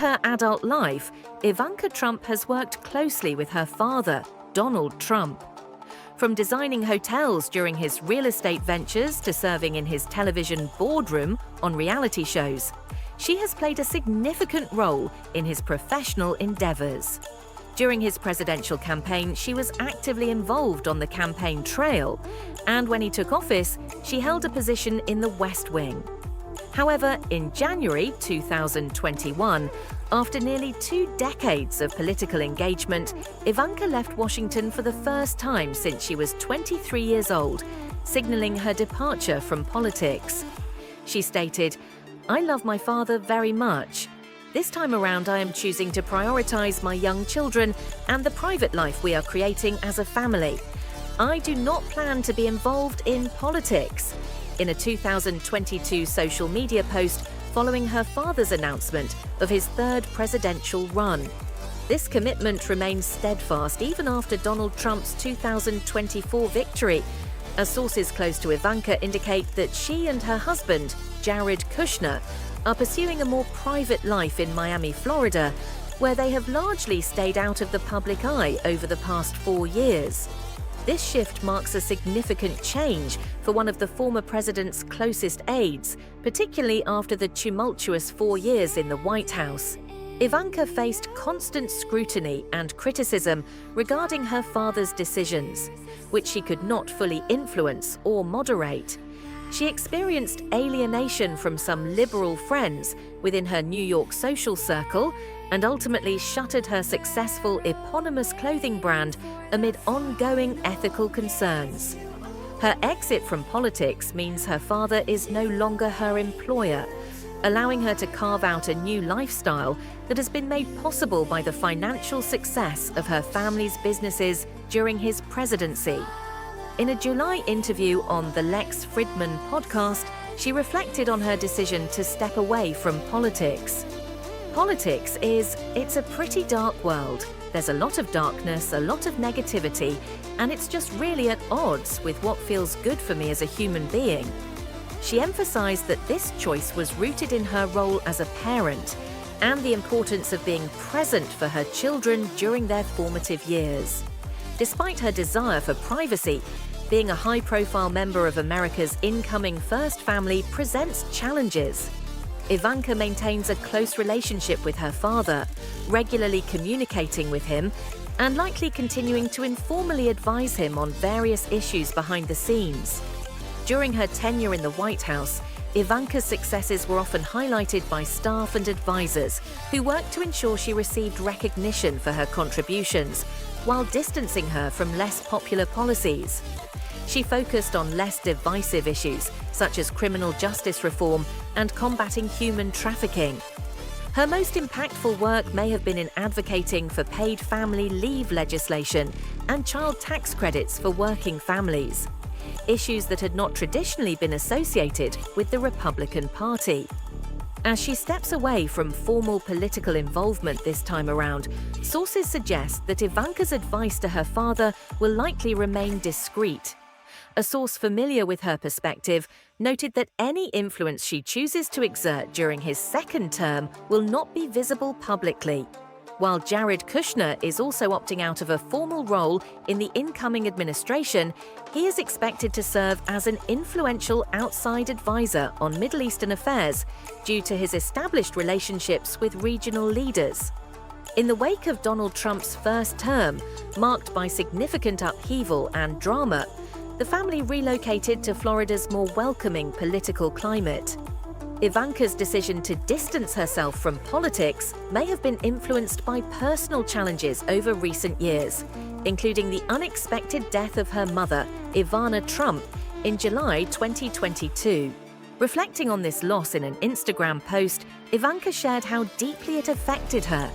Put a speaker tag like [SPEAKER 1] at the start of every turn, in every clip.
[SPEAKER 1] her adult life, Ivanka Trump has worked closely with her father, Donald Trump. From designing hotels during his real estate ventures to serving in his television boardroom on reality shows, she has played a significant role in his professional endeavors. During his presidential campaign, she was actively involved on the campaign trail, and when he took office, she held a position in the West Wing. However, in January 2021, after nearly 2 decades of political engagement, Ivanka left Washington for the first time since she was 23 years old, signaling her departure from politics. She stated, "I love my father very much. This time around, I am choosing to prioritize my young children and the private life we are creating as a family. I do not plan to be involved in politics." In a 2022 social media post following her father's announcement of his third presidential run. This commitment remains steadfast even after Donald Trump's 2024 victory, as sources close to Ivanka indicate that she and her husband, Jared Kushner, are pursuing a more private life in Miami, Florida, where they have largely stayed out of the public eye over the past 4 years. This shift marks a significant change for one of the former president's closest aides, particularly after the tumultuous 4 years in the White House. Ivanka faced constant scrutiny and criticism regarding her father's decisions, which she could not fully influence or moderate. She experienced alienation from some liberal friends within her New York social circle and ultimately shuttered her successful eponymous clothing brand amid ongoing ethical concerns. Her exit from politics means her father is no longer her employer, allowing her to carve out a new lifestyle that has been made possible by the financial success of her family's businesses during his presidency. In a July interview on the Lex Fridman podcast, she reflected on her decision to step away from politics. Politics it's a pretty dark world. There's a lot of darkness, a lot of negativity, and it's just really at odds with what feels good for me as a human being. She emphasized that this choice was rooted in her role as a parent and the importance of being present for her children during their formative years. Despite her desire for privacy, being a high-profile member of America's incoming first family presents challenges. Ivanka maintains a close relationship with her father, regularly communicating with him, and likely continuing to informally advise him on various issues behind the scenes. During her tenure in the White House, Ivanka's successes were often highlighted by staff and advisors who worked to ensure she received recognition for her contributions, while distancing her from less popular policies. She focused on less divisive issues, such as criminal justice reform and combating human trafficking. Her most impactful work may have been in advocating for paid family leave legislation and child tax credits for working families, issues that had not traditionally been associated with the Republican Party. As she steps away from formal political involvement this time around, sources suggest that Ivanka's advice to her father will likely remain discreet. A source familiar with her perspective noted that any influence she chooses to exert during his second term will not be visible publicly. While Jared Kushner is also opting out of a formal role in the incoming administration, he is expected to serve as an influential outside advisor on Middle Eastern affairs due to his established relationships with regional leaders. In the wake of Donald Trump's first term, marked by significant upheaval and drama, the family relocated to Florida's more welcoming political climate. Ivanka's decision to distance herself from politics may have been influenced by personal challenges over recent years, including the unexpected death of her mother, Ivanka Trump, in July 2022. Reflecting on this loss in an Instagram post, Ivanka shared how deeply it affected her.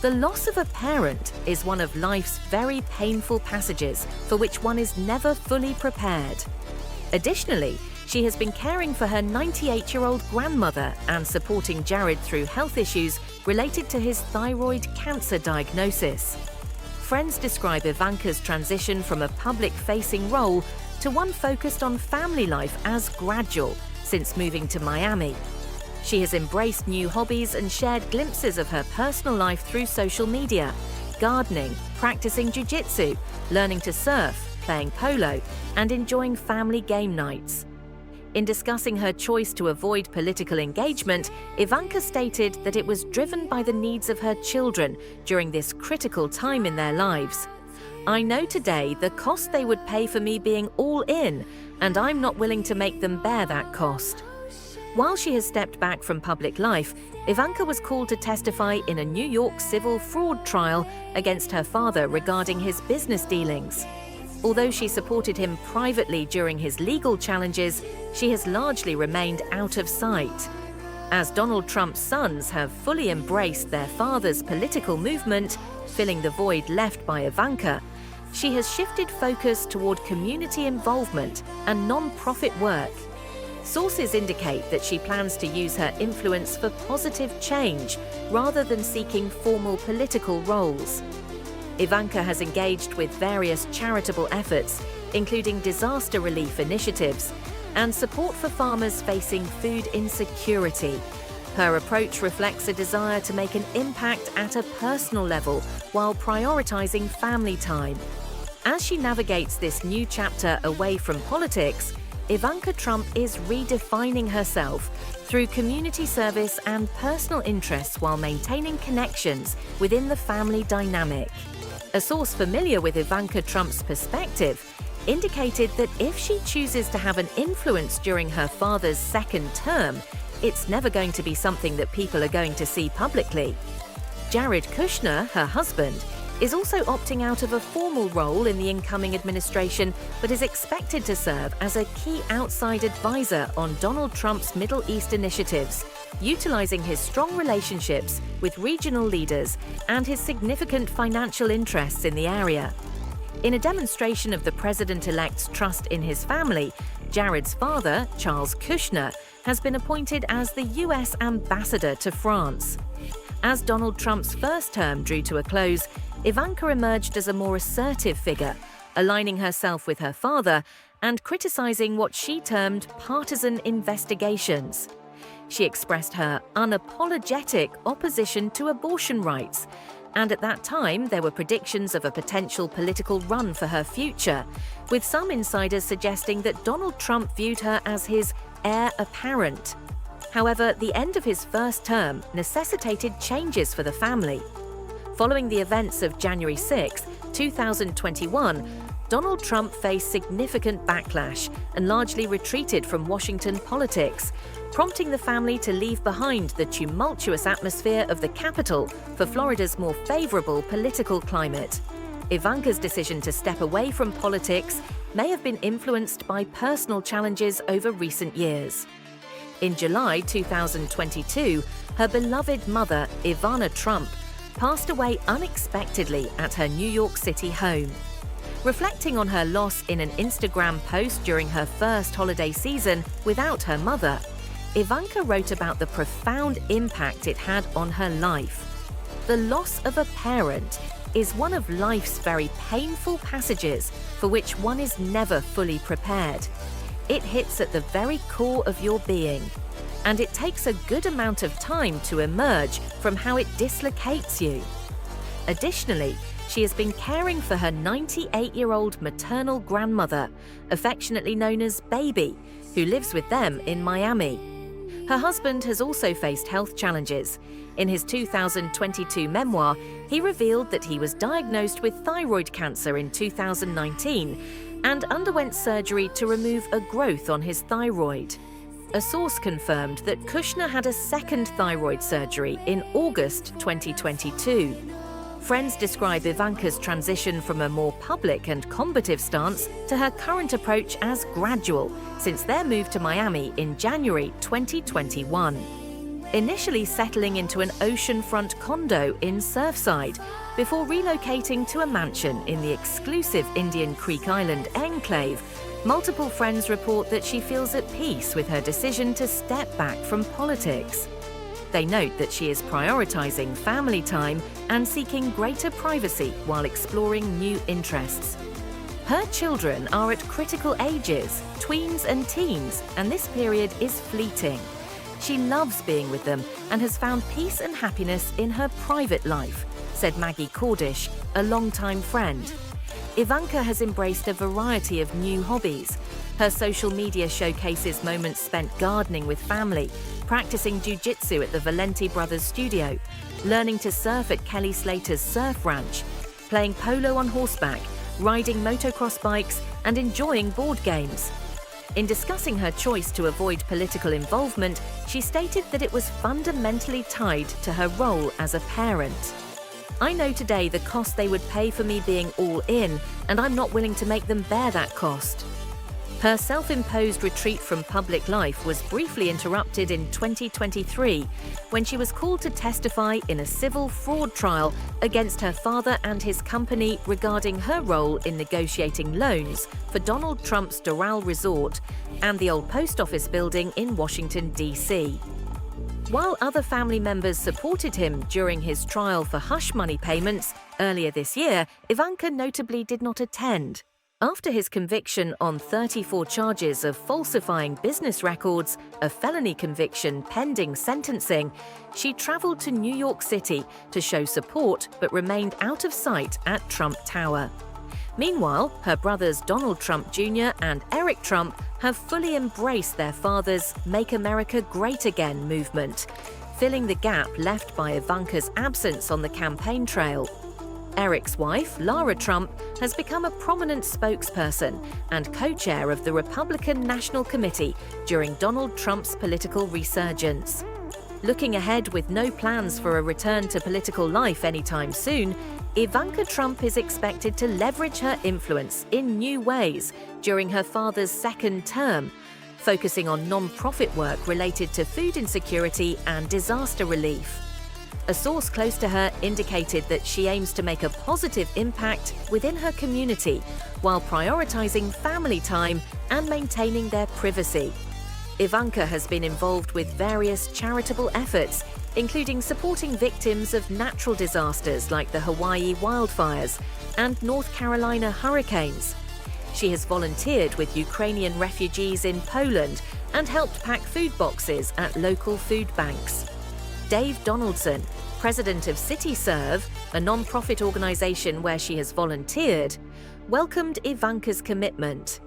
[SPEAKER 1] The loss of a parent is one of life's very painful passages for which one is never fully prepared. Additionally, she has been caring for her 98-year-old grandmother and supporting Jared through health issues related to his thyroid cancer diagnosis. Friends describe Ivanka's transition from a public-facing role to one focused on family life as gradual since moving to Miami. She has embraced new hobbies and shared glimpses of her personal life through social media, gardening, practicing jiu-jitsu, learning to surf, playing polo, and enjoying family game nights. In discussing her choice to avoid political engagement, Ivanka stated that it was driven by the needs of her children during this critical time in their lives. "I know today the cost they would pay for me being all in, and I'm not willing to make them bear that cost." While she has stepped back from public life, Ivanka was called to testify in a New York civil fraud trial against her father regarding his business dealings. Although she supported him privately during his legal challenges, she has largely remained out of sight. As Donald Trump's sons have fully embraced their father's political movement, filling the void left by Ivanka, she has shifted focus toward community involvement and non-profit work. Sources indicate that she plans to use her influence for positive change rather than seeking formal political roles. Ivanka has engaged with various charitable efforts, including disaster relief initiatives and support for farmers facing food insecurity. Her approach reflects a desire to make an impact at a personal level while prioritizing family time. As she navigates this new chapter away from politics, Ivanka Trump is redefining herself through community service and personal interests while maintaining connections within the family dynamic. A source familiar with Ivanka Trump's perspective indicated that if she chooses to have an influence during her father's second term, it's never going to be something that people are going to see publicly. Jared Kushner, her husband, is also opting out of a formal role in the incoming administration, but is expected to serve as a key outside advisor on Donald Trump's Middle East initiatives, utilizing his strong relationships with regional leaders and his significant financial interests in the area. In a demonstration of the president-elect's trust in his family, Jared's father, Charles Kushner, has been appointed as the U.S. ambassador to France. As Donald Trump's first term drew to a close, Ivanka emerged as a more assertive figure, aligning herself with her father and criticizing what she termed partisan investigations. She expressed her unapologetic opposition to abortion rights, and at that time there were predictions of a potential political run for her future, with some insiders suggesting that Donald Trump viewed her as his heir apparent. However, the end of his first term necessitated changes for the family. Following the events of January 6, 2021, Donald Trump faced significant backlash and largely retreated from Washington politics, prompting the family to leave behind the tumultuous atmosphere of the Capitol for Florida's more favorable political climate. Ivanka's decision to step away from politics may have been influenced by personal challenges over recent years. In July 2022, her beloved mother, Ivanka Trump, passed away unexpectedly at her New York City home. Reflecting on her loss in an Instagram post during her first holiday season without her mother, Ivanka wrote about the profound impact it had on her life. The loss of a parent is one of life's very painful passages for which one is never fully prepared. It hits at the very core of your being, and it takes a good amount of time to emerge from how it dislocates you. Additionally, she has been caring for her 98-year-old maternal grandmother, affectionately known as Baby, who lives with them in Miami. Her husband has also faced health challenges. In his 2022 memoir, he revealed that he was diagnosed with thyroid cancer in 2019 and underwent surgery to remove a growth on his thyroid. A source confirmed that Kushner had a second thyroid surgery in August 2022. Friends describe Ivanka's transition from a more public and combative stance to her current approach as gradual since their move to Miami in January 2021. Initially settling into an oceanfront condo in Surfside before relocating to a mansion in the exclusive Indian Creek Island enclave, multiple friends report that she feels at peace with her decision to step back from politics. They note that she is prioritizing family time and seeking greater privacy while exploring new interests. Her children are at critical ages, tweens and teens, and this period is fleeting. She loves being with them and has found peace and happiness in her private life, said Maggie Cordish, a longtime friend. Ivanka has embraced a variety of new hobbies. Her social media showcases moments spent gardening with family, practicing jiu-jitsu at the Valenti Brothers studio, learning to surf at Kelly Slater's surf ranch, playing polo on horseback, riding motocross bikes, and enjoying board games. In discussing her choice to avoid political involvement, she stated that it was fundamentally tied to her role as a parent. "I know today the cost they would pay for me being all in, and I'm not willing to make them bear that cost." Her self-imposed retreat from public life was briefly interrupted in 2023 when she was called to testify in a civil fraud trial against her father and his company regarding her role in negotiating loans for Donald Trump's Doral Resort and the old post office building in Washington, D.C. While other family members supported him during his trial for hush money payments earlier this year, Ivanka notably did not attend. After his conviction on 34 charges of falsifying business records, a felony conviction pending sentencing, she traveled to New York City to show support but remained out of sight at Trump Tower. Meanwhile, her brothers Donald Trump Jr. and Eric Trump have fully embraced their father's Make America Great Again movement, filling the gap left by Ivanka's absence on the campaign trail. Eric's wife, Lara Trump, has become a prominent spokesperson and co-chair of the Republican National Committee during Donald Trump's political resurgence. Looking ahead with no plans for a return to political life anytime soon, Ivanka Trump is expected to leverage her influence in new ways during her father's second term, focusing on non-profit work related to food insecurity and disaster relief. A source close to her indicated that she aims to make a positive impact within her community while prioritizing family time and maintaining their privacy. Ivanka has been involved with various charitable efforts, including supporting victims of natural disasters like the Hawaii wildfires and North Carolina hurricanes. She has volunteered with Ukrainian refugees in Poland and helped pack food boxes at local food banks. Dave Donaldson, president of CityServe, a non-profit organization where she has volunteered, welcomed Ivanka's commitment.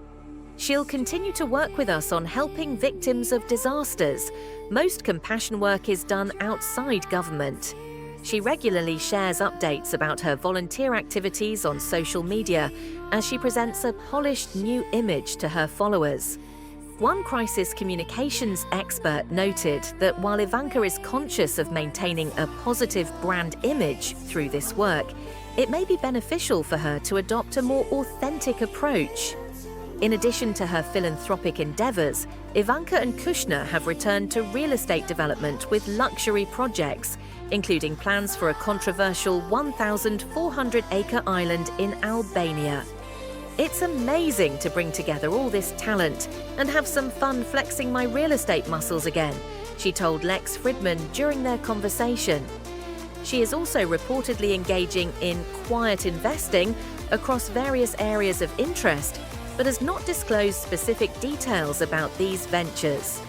[SPEAKER 1] "She'll continue to work with us on helping victims of disasters. Most compassion work is done outside government." She regularly shares updates about her volunteer activities on social media as she presents a polished new image to her followers. One crisis communications expert noted that while Ivanka is conscious of maintaining a positive brand image through this work, it may be beneficial for her to adopt a more authentic approach. In addition to her philanthropic endeavors, Ivanka and Kushner have returned to real estate development with luxury projects, including plans for a controversial 1,400-acre island in Albania. "It's amazing to bring together all this talent and have some fun flexing my real estate muscles again," she told Lex Fridman during their conversation. She is also reportedly engaging in quiet investing across various areas of interest, but has not disclosed specific details about these ventures.